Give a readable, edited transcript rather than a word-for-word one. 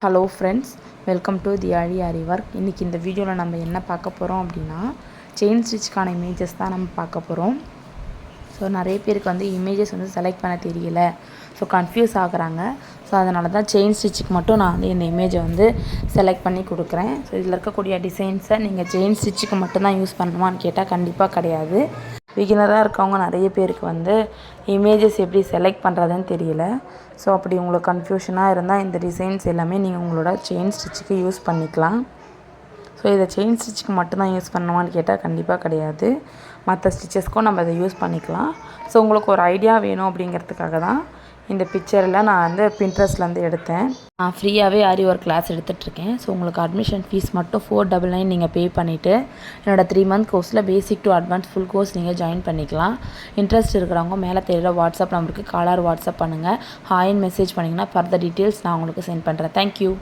Hello friends, welcome to the aari work. இன்றைக்கி இந்த வீடியோவில் நம்ம என்ன பார்க்க போகிறோம் அப்படின்னா, செயின் ஸ்டிச்சுக்கான இமேஜஸ் தான் நம்ம பார்க்க போகிறோம். ஸோ நிறைய பேருக்கு வந்து இமேஜஸ் வந்து செலக்ட் பண்ண தெரியல, ஸோ கன்ஃபியூஸ் ஆகுறாங்க. ஸோ அதனால தான் செயின் ஸ்டிச்சுக்கு மட்டும் நான் வந்து இந்த இமேஜை வந்து செலக்ட் பண்ணி கொடுக்குறேன். ஸோ இதில் இருக்கக்கூடிய டிசைன்ஸை நீங்கள் செயின் ஸ்டிச்சுக்கு மட்டும்தான் யூஸ் பண்ணணுமான்னு கேட்டால் கண்டிப்பாக கிடையாது. பிகினராக இருக்கவங்க நிறைய பேருக்கு வந்து இமேஜஸ் எப்படி செலக்ட் பண்ணுறதுன்னு தெரியல. ஸோ அப்படி உங்களுக்கு கன்ஃபியூஷனாக இருந்தால் இந்த டிசைன்ஸ் எல்லாமே நீங்கள் உங்களோட செயின் ஸ்டிச்சுக்கு யூஸ் பண்ணிக்கலாம். ஸோ இதை செயின் ஸ்டிச்சுக்கு மட்டும்தான் யூஸ் பண்ணணுமான்னு கேட்டால் கண்டிப்பாக கிடையாது. மற்ற ஸ்டிச்சஸ்க்கும் நம்ம இதை யூஸ் பண்ணிக்கலாம். ஸோ உங்களுக்கு ஒரு ஐடியா வேணும் அப்படிங்கிறதுக்காக தான் இந்த பிக்சரில் நான் வந்து பின்ட்ரெஸ்ட்லேருந்து எடுத்தேன். நான் ஃப்ரீயாகவே ஆரி ஒர்க் கிளாஸ் எடுத்துகிட்ருக்கேன். ஸோ உங்களுக்கு அட்மிஷன் ஃபீஸ் மட்டும் 499 நீங்கள் பே பண்ணிவிட்டு என்னோடய 3 மந்த் கோர்ஸில் basic to advance full course நீங்கள் ஜாயின் பண்ணிக்கலாம். இன்ட்ரெஸ்ட் இருக்கிறவங்க மேலே தெரியுற வாட்ஸ்அப் நம்பருக்கு காலர் வாட்ஸ்அப் பண்ணுங்கள். ஹாய்ன்னு மெசேஜ் பண்ணிங்கன்னா ஃபர்தர் டீட்டெயில்ஸ் நான் உங்களுக்கு சென்ட் பண்ணுறேன். தேங்க்யூ.